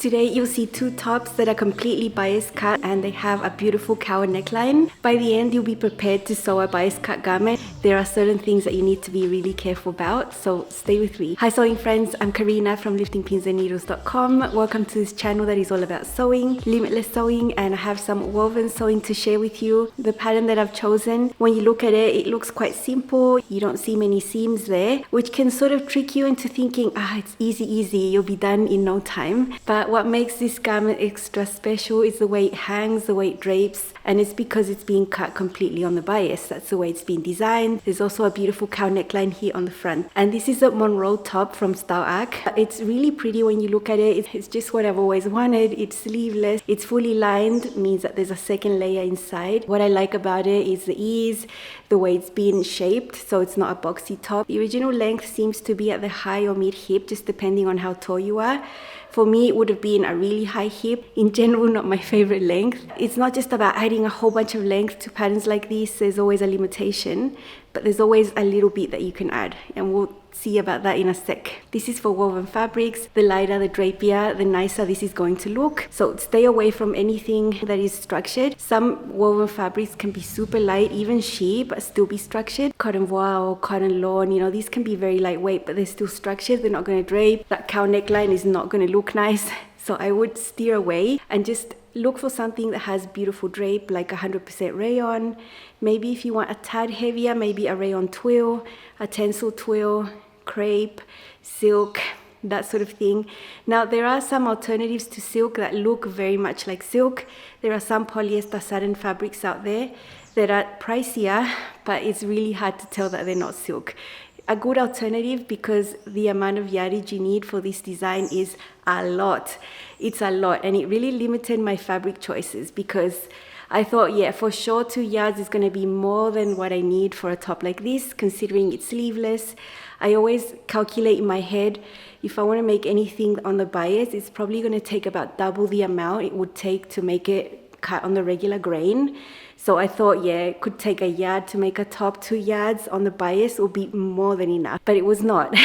Today you'll see two tops that are completely bias cut and they have a beautiful cowl neckline. By the end you'll be prepared to sew a bias cut garment. There are certain things that you need to be really careful about, so stay with me. Hi sewing friends, I'm Karina from liftingpinsandneedles.com. Welcome to this channel that is all about sewing, limitless sewing, and I have some woven sewing to share with you. The pattern that I've chosen, when you look at it, it looks quite simple. You don't see many seams there, which can sort of trick you into thinking, it's easy, you'll be done in no time. But what makes this garment extra special is the way it hangs, the way it drapes, and it's because it's being cut completely on the bias. That's the way it's been designed. There's also a beautiful cowl neckline here on the front. And this is a Monroe top from Stabilization. It's really pretty when you look at it. It's just what I've always wanted. It's sleeveless. It's fully lined, means that there's a second layer inside. What I like about it is the ease, the way it's been shaped, so it's not a boxy top. The original length seems to be at the high or mid hip, just depending on how tall you are. For me, it would have been a really high hip. In general, not my favorite length. It's not just about adding a whole bunch of length to patterns like this. There's always a limitation, but there's always a little bit that you can add, and we'll see about that in a sec. This is for woven fabrics. The lighter, the drapier, the nicer this is going to look. So stay away from anything that is structured. Some woven fabrics can be super light, even sheer, but still be structured. Cotton voile or cotton lawn, these can be very lightweight, but they're still structured. They're not going to drape. That cowl neckline is not going to look nice. So I would steer away and just look for something that has beautiful drape, like 100% rayon. Maybe if you want a tad heavier, maybe a rayon twill, a tencel twill, crepe, silk, that sort of thing. Now there are some alternatives to silk that look very much like silk. There are some polyester satin fabrics out there that are pricier, but it's really hard to tell that they're not silk. A good alternative, because the amount of yardage you need for this design is a lot. It's a lot, and it really limited my fabric choices because I thought, yeah, for sure 2 yards is going to be more than what I need for a top like this, considering it's sleeveless. I always calculate in my head, if I want to make anything on the bias, it's probably going to take about double the amount it would take to make it cut on the regular grain. So I thought, yeah, it could take a yard to make a top. 2 yards on the bias will be more than enough, but it was not.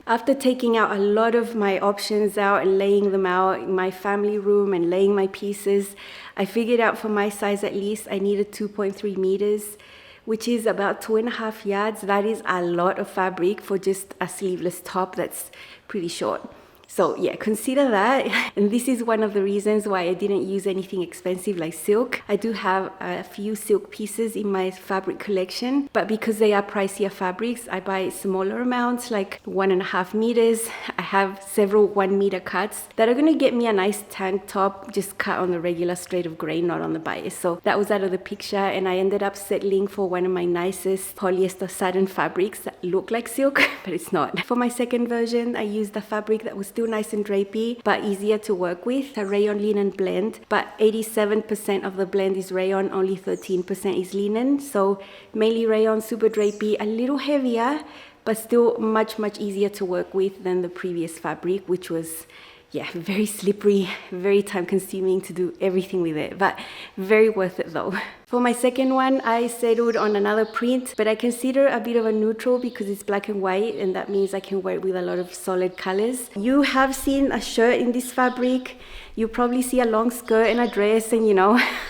After taking out a lot of my options out and laying them out in my family room and laying my pieces, I figured out for my size at least I needed 2.3 meters, which is about 2.5 yards. That is a lot of fabric for just a sleeveless top that's pretty short. So yeah, consider that. And this is one of the reasons why I didn't use anything expensive like silk. I do have a few silk pieces in my fabric collection, but because they are pricier fabrics, I buy smaller amounts, like 1.5 meters. I have several 1 meter cuts that are gonna get me a nice tank top, just cut on the regular straight of grain, not on the bias. So that was out of the picture, and I ended up settling for one of my nicest polyester satin fabrics that look like silk, but it's not. For my second version, I used a fabric that was still nice and drapey, but easier to work with, a rayon linen blend, but 87% of the blend is rayon, only 13% is linen. So mainly rayon, super drapey, a little heavier, but still much easier to work with than the previous fabric, which was, yeah, very slippery, very time consuming to do everything with it, but very worth it though. For my second one, I settled on another print, but I consider a bit of a neutral because it's black and white, and that means I can wear it with a lot of solid colors. You have seen a shirt in this fabric. You probably see a long skirt and a dress, and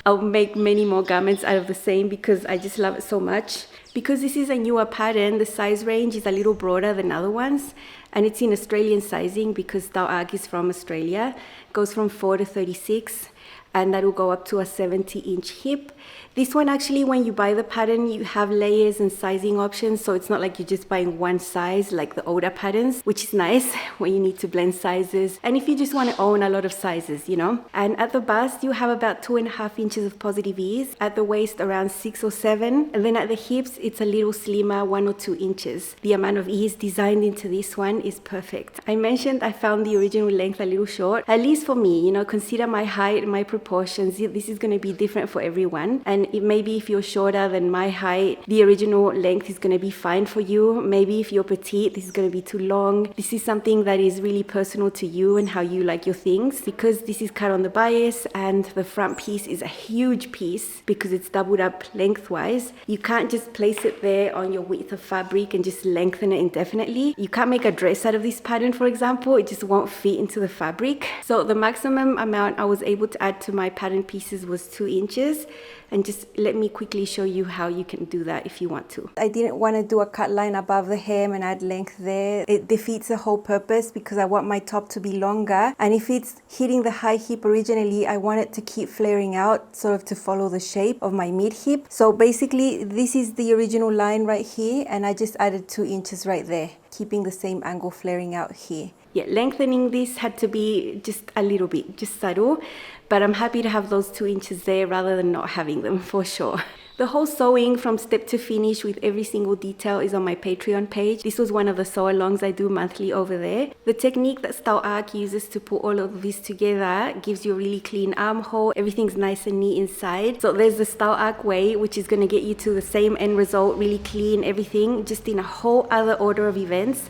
I'll make many more garments out of the same because I just love it so much. Because this is a newer pattern, the size range is a little broader than other ones, and it's in Australian sizing because Stauag is from Australia. It goes from 4 to 36, and that will go up to a 70-inch hip. This one, actually, when you buy the pattern, you have layers and sizing options, so it's not like you're just buying one size like the older patterns, which is nice when you need to blend sizes, and if you just want to own a lot of sizes, And at the bust, you have about 2.5 inches of positive ease, at the waist around 6 or 7, and then at the hips, it's a little slimmer, 1 or 2 inches. The amount of ease designed into this one is perfect. I mentioned I found the original length a little short, at least for me, consider my height, my proportions. This is going to be different for everyone, and maybe if you're shorter than my height, the original length is going to be fine for you. Maybe if you're petite, this is going to be too long. This is something that is really personal to you and how you like your things. Because this is cut on the bias and the front piece is a huge piece because it's doubled up lengthwise, you can't just place it there on your width of fabric and just lengthen it indefinitely. You can't make a dress dress out of this pattern, for example, it just won't fit into the fabric. So the maximum amount I was able to add to my pattern pieces was 2 inches. And just let me quickly show you how you can do that if you want to. I didn't want to do a cut line above the hem and add length there. It defeats the whole purpose because I want my top to be longer. And if it's hitting the high hip originally, I want it to keep flaring out, sort of to follow the shape of my mid hip. So basically, this is the original line right here, and I just added 2 inches right there, keeping the same angle flaring out here. Yeah, lengthening this had to be just a little bit, just subtle, but I'm happy to have those 2 inches there rather than not having them, for sure. The whole sewing from step to finish with every single detail is on my Patreon page. This was one of the sew-alongs I do monthly over there. The technique that Style Arc uses to put all of this together gives you a really clean armhole. Everything's nice and neat inside. So there's the Style Arc way, which is going to get you to the same end result, really clean everything, just in a whole other order of events.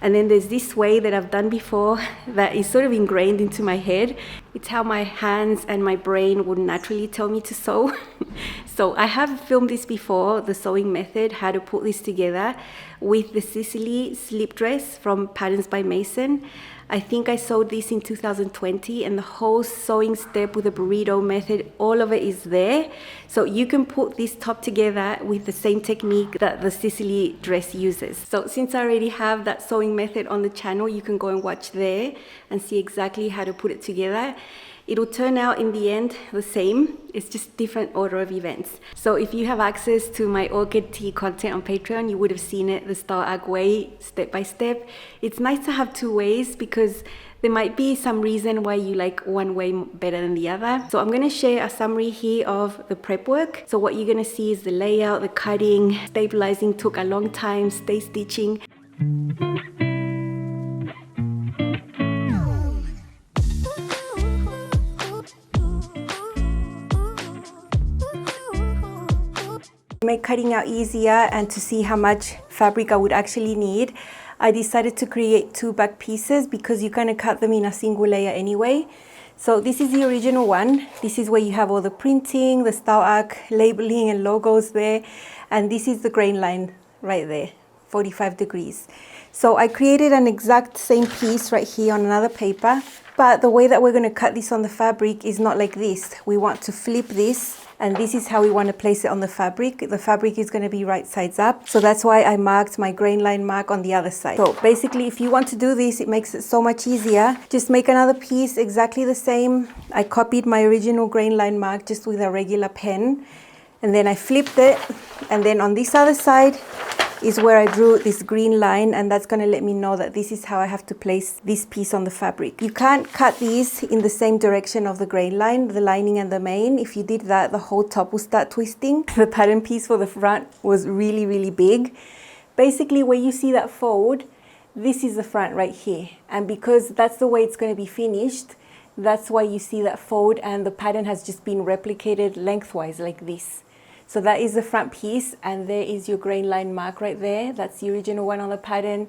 And then there's this way that I've done before that is sort of ingrained into my head. It's how my hands and my brain would naturally tell me to sew. So I have filmed this before, the sewing method, how to put this together with the Sicily slip dress from Patterns by Mason. I think I sewed this in 2020, and the whole sewing step with the burrito method, all of it is there. So you can put this top together with the same technique that the Sicily dress uses. So since I already have that sewing method on the channel, you can go and watch there and see exactly how to put it together. It'll turn out in the end the same. It's just different order of events. So if you have access to my orchid tea content on Patreon, you would have seen it the Style Arc way, step by step. It's nice to have 2 ways because there might be some reason why you like one way better than the other. So I'm going to share a summary here of the prep work. So what you're going to see is the layout, the cutting, stabilizing took a long time, stay stitching. Make cutting out easier and to see how much fabric I would actually need, I decided to create 2 back pieces because you kind of cut them in a single layer anyway. So this is the original one. This is where you have all the printing, the Style Arc labeling and logos there. And this is the grain line right there, 45 degrees. So I created an exact same piece right here on another paper. But the way that we're going to cut this on the fabric is not like this. We want to flip this, and this is how we want to place it on the fabric. The fabric is going to be right sides up. So that's why I marked my grain line mark on the other side. So basically, if you want to do this, it makes it so much easier. Just make another piece exactly the same. I copied my original grain line mark just with a regular pen. And then I flipped it. And then on this other side is where I drew this green line, and that's going to let me know that this is how I have to place this piece on the fabric. You can't cut these in the same direction of the grain line, the lining and the main. If you did that, the whole top will start twisting. The pattern piece for the front was really, really big. Basically, where you see that fold, this is the front right here. And because that's the way it's going to be finished, that's why you see that fold, and the pattern has just been replicated lengthwise like this. So that is the front piece, and there is your grain line mark right there. That's the original one on the pattern.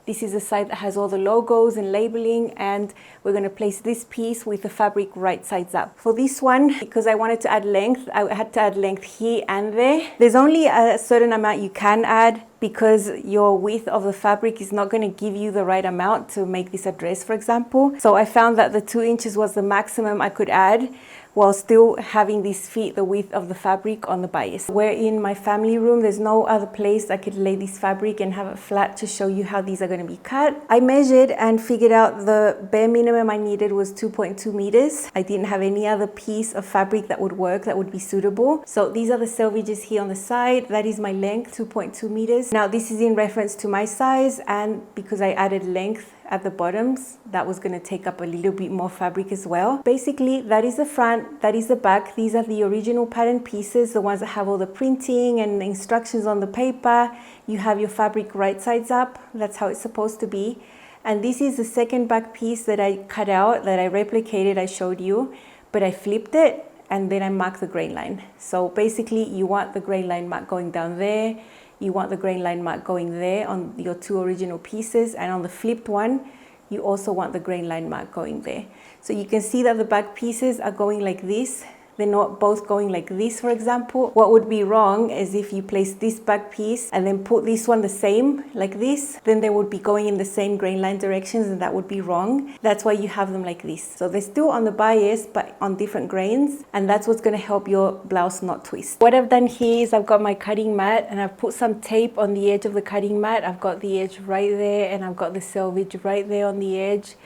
This is the side that has all the logos and labeling, and we're going to place this piece with the fabric right sides up. For this one, because I wanted to add length, I had to add length here and there. There's only a certain amount you can add because your width of the fabric is not going to give you the right amount to make this a dress, for example. So I found that the 2 inches was the maximum I could add, while still having this fit the width of the fabric on the bias. We're in my family room. There's no other place I could lay this fabric and have it flat to show you how these are going to be cut. I measured and figured out the bare minimum I needed was 2.2 meters. I didn't have any other piece of fabric that would work, that would be suitable. So these are the selvages here on the side. That is my length, 2.2 meters. Now this is in reference to my size, and because I added length at the bottoms, that was going to take up a little bit more fabric as well. Basically, that is the front, that is the back. These are the original pattern pieces, the ones that have all the printing and the instructions on the paper. You have your fabric right sides up. That's how it's supposed to be. And this is the second back piece that I cut out, that I replicated, I showed you, but I flipped it and then I marked the grain line. So basically, you want the grain line mark going down there. You want the grain line mark going there on your 2 original pieces, and on the flipped one, you also want the grain line mark going there. So you can see that the back pieces are going like this. they're not both going like this, for example. What would be wrong is if you place this back piece and then put this one the same like this, then they would be going in the same grain line directions, and that would be wrong. That's why you have them like this. So they're still on the bias but on different grains, and that's what's going to help your blouse not twist. What I've done here is I've got my cutting mat and I've put some tape on the edge of the cutting mat. I've got the edge right there and I've got the selvage right there on the edge.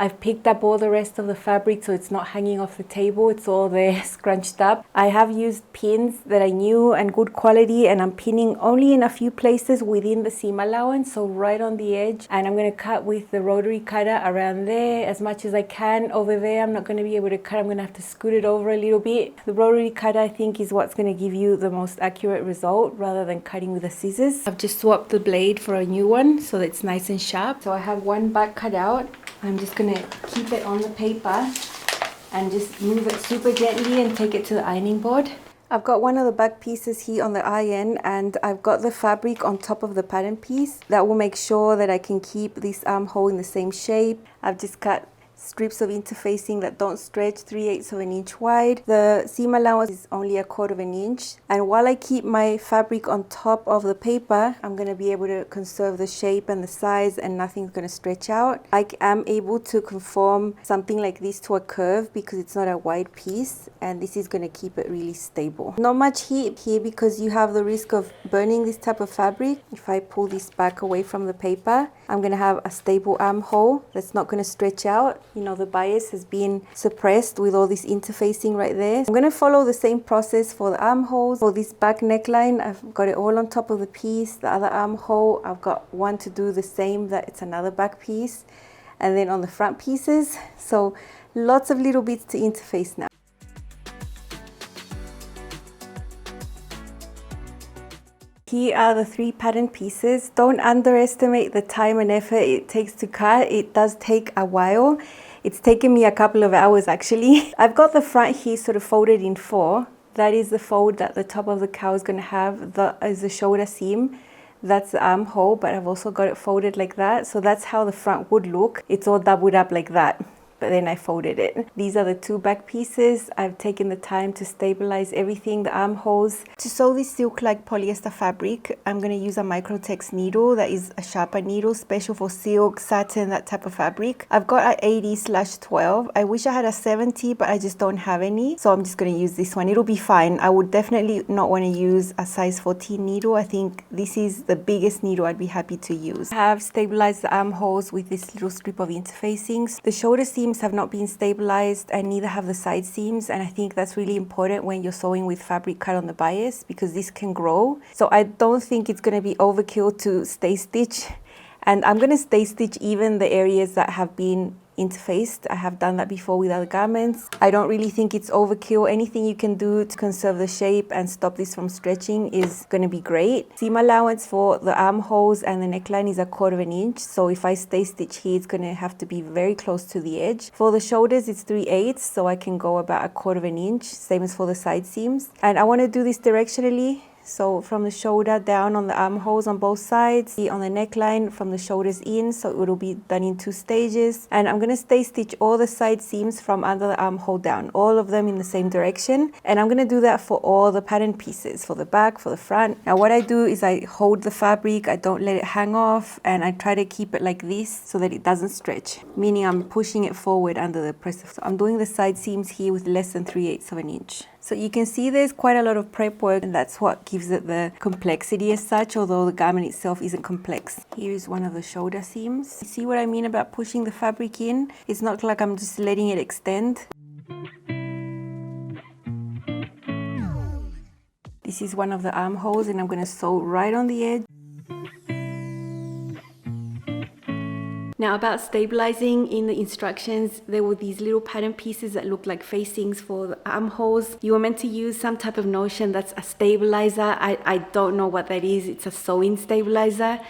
I've picked up all the rest of the fabric so it's not hanging off the table, it's all there scrunched up. I have used pins that are new and good quality, and I'm pinning only in a few places within the seam allowance, so right on the edge. And I'm going to cut with the rotary cutter around there as much as I can. Over there I'm not going to be able to cut, I'm going to have to scoot it over a little bit. The rotary cutter I think is what's going to give you the most accurate result rather than cutting with the scissors. I've just swapped the blade for a new one so that it's nice and sharp. So I have one back cut out. I'm just going to keep it on the paper and just move it super gently and take it to the ironing board. I've got one of the back pieces here on the iron, and I've got the fabric on top of the pattern piece. That will make sure that I can keep this armhole in the same shape. I've just cut strips of interfacing that don't stretch 3/8 of an inch wide. The seam allowance is only 1/4 of an inch, and while I keep my fabric on top of the paper, I'm going to be able to conserve the shape and the size, and nothing's going to stretch out. I am able to conform something like this to a curve because it's not a wide piece, and this is going to keep it really stable. Not much heat here because you have the risk of burning this type of fabric. If I pull this back away from the paper, I'm going to have a stable armhole that's not going to stretch out. You know, the bias has been suppressed with all this interfacing right there. I'm going to follow the same process for the armholes. For this back neckline, I've got it all on top of the piece. The other armhole, I've got one to do the same, that it's another back piece. And then on the front pieces, so lots of little bits to interface now. Here are the 3 pattern pieces. Don't underestimate the time and effort it takes to cut. It does take a while. It's taken me a couple of hours actually. I've got the front here sort of folded in 4. That is the fold that the top of the cowl is going to have. That is the shoulder seam. That's the armhole, but I've also got it folded like that. So that's how the front would look. It's all doubled up like that, but then I folded it. These are the 2 back pieces. I've taken the time to stabilize everything, the armholes. To sew this silk-like polyester fabric, I'm going to use a Microtex needle that is a sharper needle, special for silk, satin, that type of fabric. I've got an 80/12. I wish I had a 70, but I just don't have any. So I'm just going to use this one. It'll be fine. I would definitely not want to use a size 14 needle. I think this is the biggest needle I'd be happy to use. I have stabilized the armholes with this little strip of interfacings. The shoulder seam have not been stabilized, and neither have the side seams, and I think that's really important when you're sewing with fabric cut on the bias because this can grow. So I don't think it's going to be overkill to stay stitch, and I'm going to stay stitch even the areas that have been interfaced. I have done that before with other garments. I don't really think it's overkill. Anything you can do to conserve the shape and stop this from stretching is going to be great. Seam allowance for the armholes and the neckline is 1/4 of an inch. So if I stay stitch here, it's going to have to be very close to the edge. For the shoulders, it's 3/8, so I can go about 1/4 of an inch, same as for the side seams. And I want to do this directionally. So from the shoulder down on the armholes on both sides, on the neckline from the shoulders in, so it will be done in 2 stages. And I'm going to stay stitch all the side seams from under the armhole down, all of them in the same direction. And I'm going to do that for all the pattern pieces, for the back, for the front. Now what I do is I hold the fabric, I don't let it hang off, and I try to keep it like this so that it doesn't stretch, meaning I'm pushing it forward under the press. So I'm doing the side seams here with less than 3/8 of an inch. So you can see there's quite a lot of prep work, and that's what gives it the complexity as such, although the garment itself isn't complex. Here's one of the shoulder seams. You see what I mean about pushing the fabric in? It's not like I'm just letting it extend. This is one of the armholes, and I'm going to sew right on the edge. Now about stabilizing, in the instructions there were these little pattern pieces that look like facings for the armholes. You were meant to use some type of notion that's a stabilizer. I don't know what that is. It's a sewing stabilizer.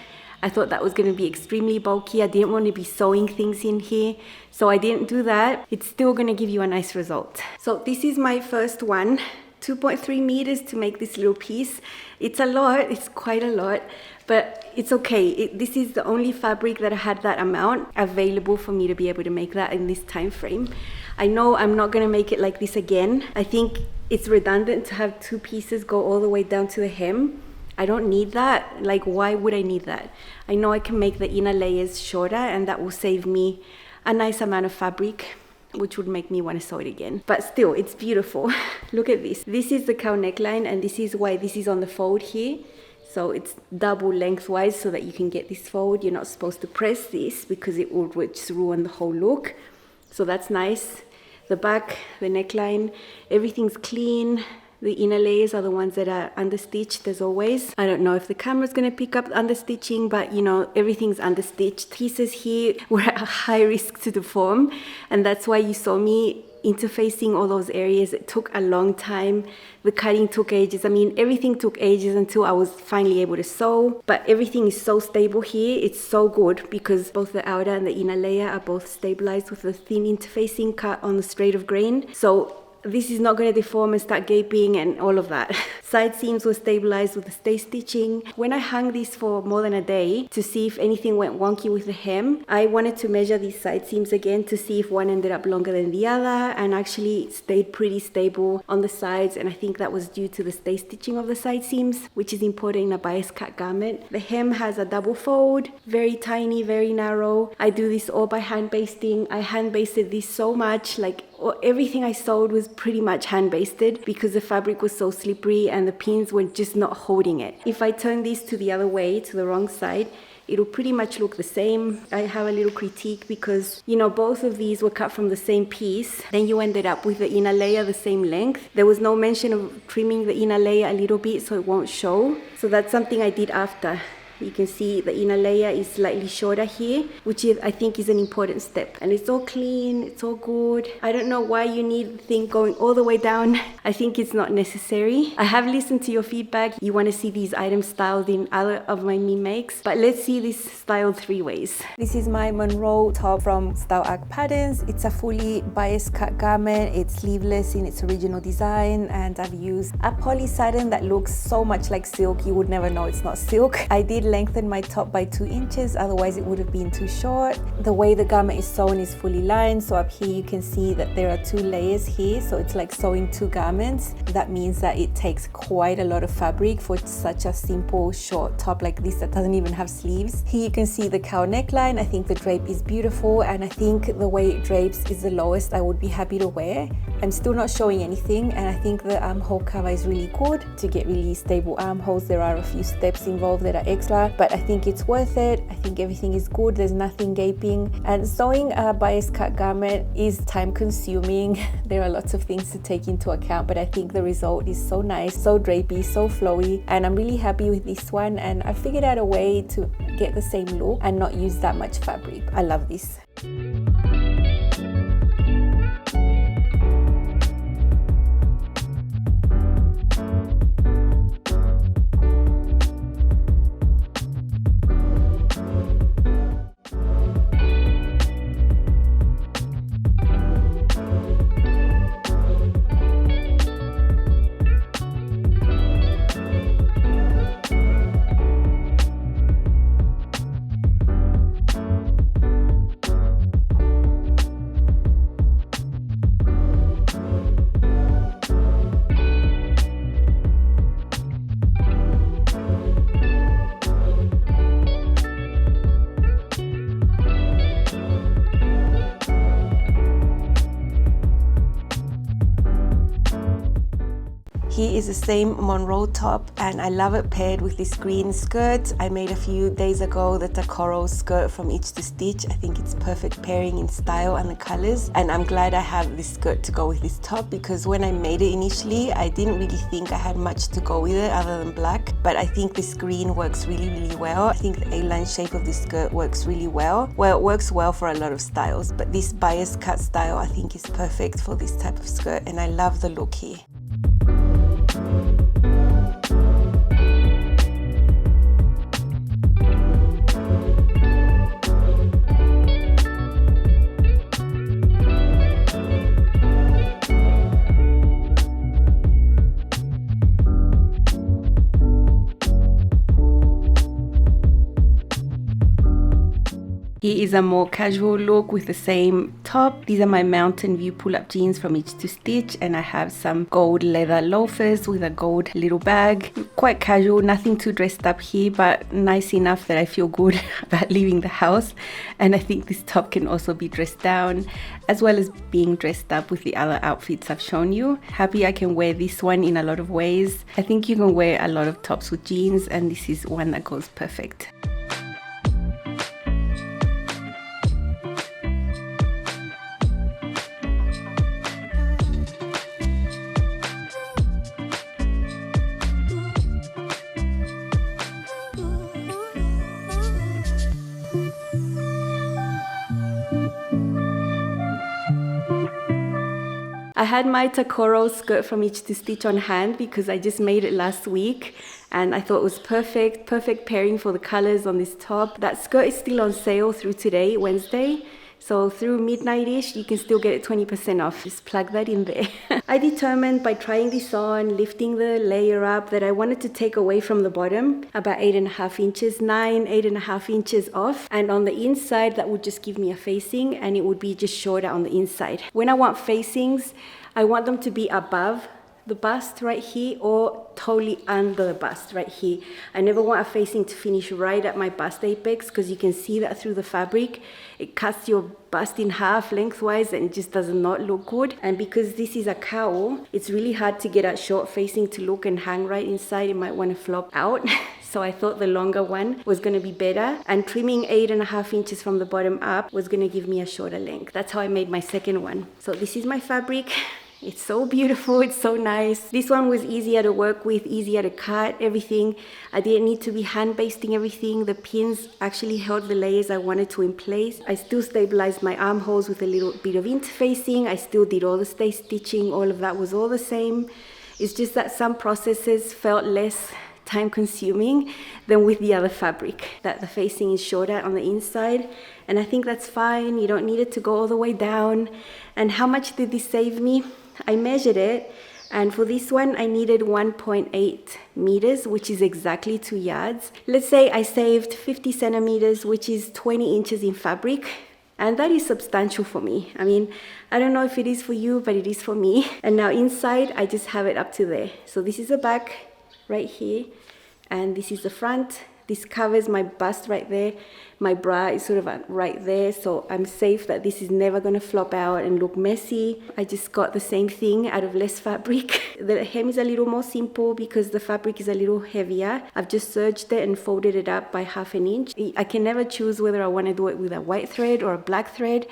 I thought that was going to be extremely bulky. I didn't want to be sewing things in here, so I didn't do that. It's still going to give you a nice result. So this is my first one. 2.3 meters to make this little piece. It's a lot, it's quite a lot, but it's okay. This is the only fabric that I had that amount available for me to be able to make that in this time frame. I know I'm not gonna make it like this again. I think it's redundant to have 2 pieces go all the way down to the hem. I don't need that. Like, why would I need that? I know I can make the inner layers shorter, and that will save me a nice amount of fabric, which would make me want to sew it again. But still, it's beautiful. Look at this. This is the cowl neckline, and this is why this is on the fold here. So it's double lengthwise so that you can get this fold. You're not supposed to press this because it will just ruin the whole look. So that's nice. The back, the neckline, everything's clean. The inner layers are the ones that are understitched as always. I don't know if the camera's gonna pick up understitching, but you know, everything's understitched. Pieces here were at a high risk to deform, and that's why you saw me interfacing all those areas. It took a long time. The cutting took ages. I mean, everything took ages until I was finally able to sew, but everything is so stable here. It's so good because both the outer and the inner layer are both stabilized with a thin interfacing cut on the straight of grain. So this is not going to deform and start gaping and all of that. Side seams were stabilized with the stay stitching. When I hung this for more than a day to see if anything went wonky with the hem, I wanted to measure these side seams again to see if one ended up longer than the other, and actually it stayed pretty stable on the sides, and I think that was due to the stay stitching of the side seams, which is important in a bias cut garment. The hem has a double fold, very tiny, very narrow. I do this all by hand basting. I hand basted this so much, like everything I sewed was pretty much hand basted because the fabric was so slippery and the pins were just not holding it. If I turn this to the other way, to the wrong side, it'll pretty much look the same. I have a little critique because, you know, both of these were cut from the same piece. Then you ended up with the inner layer the same length. There was no mention of trimming the inner layer a little bit so it won't show. So that's something I did after. You can see the inner layer is slightly shorter here, which I think is an important step. And it's all clean, it's all good. I don't know why you need the thing going all the way down. I think it's not necessary. I have listened to your feedback. You want to see these items styled in other of my me makes, but let's see this styled 3 ways. This is my Monroe top from Style Arc Patterns. It's a fully bias cut garment. It's sleeveless in its original design, and I've used a poly satin that looks so much like silk. You would never know it's not silk. I did lengthen my top by 2 inches, otherwise it would have been too short. The way the garment is sewn is fully lined, so up here you can see that there are 2 layers here, so it's like sewing 2 garments. That means that it takes quite a lot of fabric for such a simple short top like this that doesn't even have sleeves. Here you can see the cowl neckline. I think the drape is beautiful, and I think the way it drapes is the lowest I would be happy to wear. I'm still not showing anything, and I think the armhole cover is really good to get really stable armholes. There are a few steps involved that are extra, but I think it's worth it. I think everything is good. There's nothing gaping, and sewing a bias cut garment is time consuming. There are lots of things to take into account, but I think the result is so nice, so drapey, so flowy, and I'm really happy with this one. And I figured out a way to get the same look and not use that much fabric. I love this. Here is the same Monroe top, and I love it paired with this green skirt. I made a few days ago the coral skirt from Itch to Stitch. I think it's perfect pairing in style and the colors, and I'm glad I have this skirt to go with this top, because when I made it initially I didn't really think I had much to go with it other than black, but I think this green works really well. I think the A-line shape of this skirt works really well. Well, it works well for a lot of styles, but this bias cut style I think is perfect for this type of skirt, and I love the look here. Here is a more casual look with the same top. These are my Mountain View pull-up jeans from Itch to Stitch, and I have some gold leather loafers with a gold little bag. Quite casual, nothing too dressed up here, but nice enough that I feel good about leaving the house. And I think this top can also be dressed down, as well as being dressed up with the other outfits I've shown you. Happy I can wear this one in a lot of ways. I think you can wear a lot of tops with jeans, and this is one that goes perfect. I had my Takoro skirt from Itch to Stitch on hand because I just made it last week, and I thought it was perfect pairing for the colors on this top. That skirt is still on sale through today, Wednesday. So through midnight-ish, you can still get it 20% off. Just plug that in there. I determined by trying this on, lifting the layer up, that I wanted to take away from the bottom about 8.5 inches, 8.5 inches off. And on the inside, that would just give me a facing, and it would be just shorter on the inside. When I want facings, I want them to be above the bust right here or totally under the bust right here. I never want a facing to finish right at my bust apex, because you can see that through the fabric. It cuts your bust in half lengthwise and it just does not look good. And because this is a cowl, it's really hard to get a short facing to look and hang right inside. It might want to flop out. So I thought the longer one was going to be better, and trimming 8.5 inches from the bottom up was going to give me a shorter length. That's how I made my second one. So this is my fabric. It's so beautiful, it's so nice. This one was easier to work with, easier to cut, everything. I didn't need to be hand basting everything. The pins actually held the layers I wanted to in place. I still stabilized my armholes with a little bit of interfacing. I still did all the stay stitching, all of that was all the same. It's just that some processes felt less time consuming than with the other fabric, that the facing is shorter on the inside, and I think that's fine. You don't need it to go all the way down. And how much did this save me? I measured it, and for this one I needed 1.8 meters, which is exactly 2 yards. Let's say I saved 50 centimeters, which is 20 inches in fabric, and that is substantial for me. I mean, I don't know if it is for you, but it is for me. And now inside I just have it up to there. So this is the back right here, and this is the front. This covers my bust right there. My bra is sort of right there, so I'm safe that this is never going to flop out and look messy. I just got the same thing out of less fabric. The hem is a little more simple because the fabric is a little heavier. I've just serged it and folded it up by 1/2 inch. I can never choose whether I want to do it with a white thread or a black thread.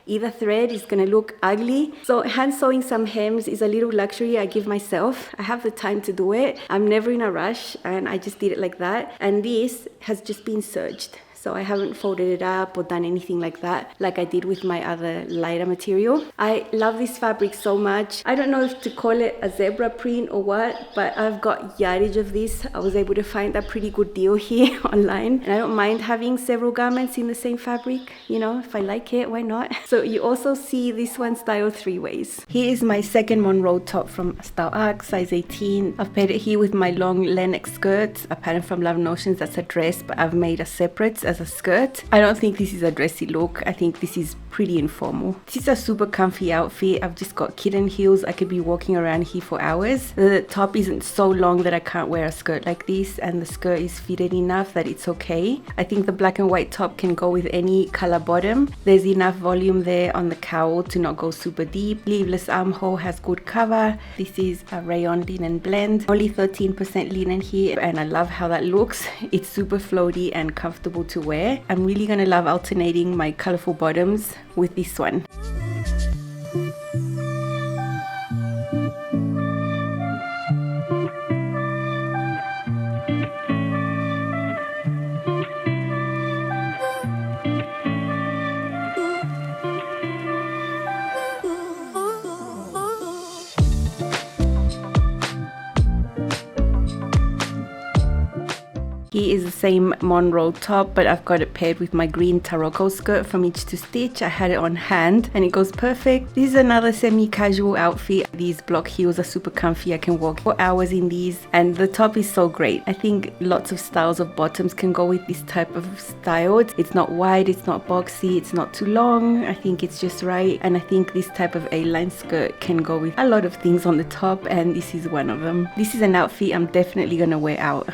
Either thread is going to look ugly. So hand sewing some hems is a little luxury I give myself. I have the time to do it. I'm never in a rush, and I just did it like that. And this has just been serged. So I haven't folded it up or done anything like that, like I did with my other lighter material. I love this fabric so much. I don't know if to call it a zebra print or what, but I've got yardage of this. I was able to find a pretty good deal here online. And I don't mind having several garments in the same fabric. You know, if I like it, why not? So you also see this one styled 3 ways. Here is my second Monroe top from Style Arc, size 18. I've paired it here with my long Lennox skirt, a pattern from Love Notions. That's a dress, but I've made a separate as a skirt. I don't think this is a dressy look. I think this is pretty informal. This is a super comfy outfit. I've just got kitten heels. I could be walking around here for hours. The top isn't so long that I can't wear a skirt like this, and the skirt is fitted enough that it's okay. I think the black and white top can go with any color bottom. There's enough volume there on the cowl to not go super deep. Sleeveless armhole has good cover. This is a Rayon linen blend. Only 13% linen here, and I love how that looks. It's super floaty and comfortable to wear. I'm really gonna love alternating my colorful bottoms with this one. Here is the same Monroe top, but I've got it paired with my green Tarocco skirt from Itch to Stitch. I had it on hand and it goes perfect. This is another semi-casual outfit. These block heels are super comfy. I can walk for hours in these and the top is so great. I think lots of styles of bottoms can go with this type of style. It's not wide, it's not boxy, it's not too long. I think it's just right, and I think this type of A-line skirt can go with a lot of things on the top, and this is one of them. This is an outfit I'm definitely gonna wear out.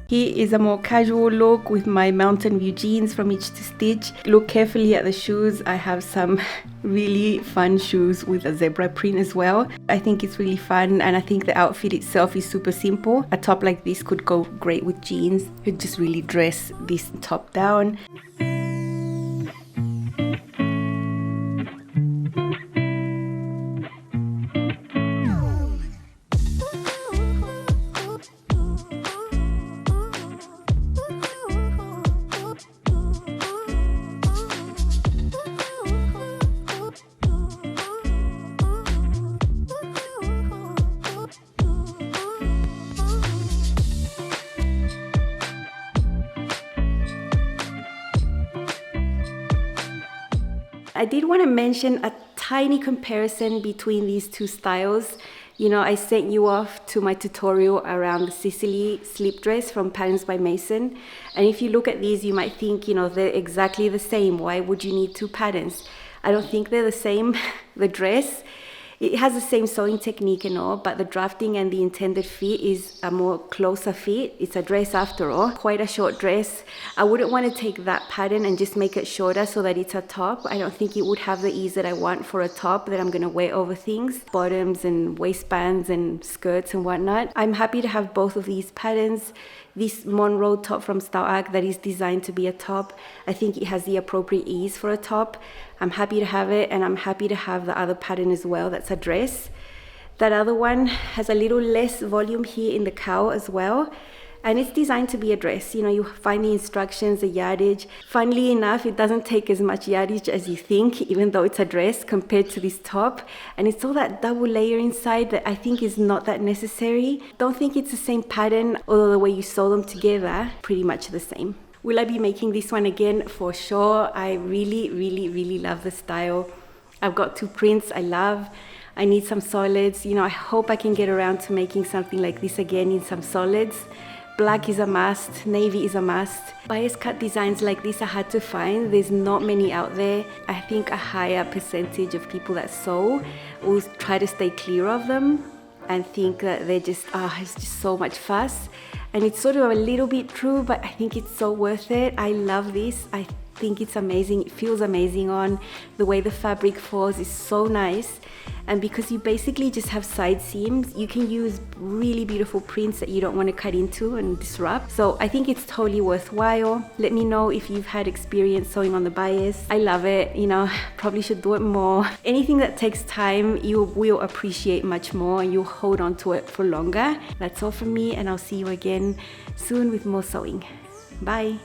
Here is a more casual look with my Mountain View jeans from Itch to Stitch. Look carefully at the shoes. I have some really fun shoes with a zebra print as well. I think it's really fun, and I think the outfit itself is super simple. A top like this could go great with jeans. You could just really dress this top down. I did want to mention a tiny comparison between these two styles. You know, I sent you off to my tutorial around the Sicily slip dress from Patterns by Mason. And if you look at these, you might think, you know, they're exactly the same. Why would you need two patterns? I don't think they're the same. The dress, it has the same sewing technique and all, but the drafting and the intended fit is a more closer fit. It's a dress after all, quite a short dress. I wouldn't want to take that pattern and just make it shorter so that it's a top. I don't think it would have the ease that I want for a top that I'm going to wear over things, bottoms and waistbands and skirts and whatnot. I'm happy to have both of these patterns. This Monroe top from Style Arc that is designed to be a top, I think it has the appropriate ease for a top. I'm happy to have it, and I'm happy to have the other pattern as well that's a dress. That other one has a little less volume here in the cowl as well, and it's designed to be a dress. You know, you find the instructions, the yardage. Funnily enough, it doesn't take as much yardage as you think, even though it's a dress compared to this top. And it's all that double layer inside that I think is not that necessary. Don't think it's the same pattern, although the way you sew them together, pretty much the same. Will I be making this one again? For sure. I really love the style. I've got two prints I love. I need some solids. You know, I hope I can get around to making something like this again in some solids. Black is a must, navy is a must. Bias cut designs like this are hard to find. There's not many out there. I think a higher percentage of people that sew will try to stay clear of them and think that they're just, it's just so much fuss. And it's sort of a little bit true, but I think it's so worth it. I love this. I think it's amazing. It feels amazing on. The way the fabric falls is so nice. And because you basically just have side seams, you can use really beautiful prints that you don't want to cut into and disrupt. So I think it's totally worthwhile. Let me know if you've had experience sewing on the bias. I love it. You know, probably should do it more. Anything that takes time, you will appreciate much more and you'll hold on to it for longer. That's all from me, and I'll see you again soon with more sewing. Bye.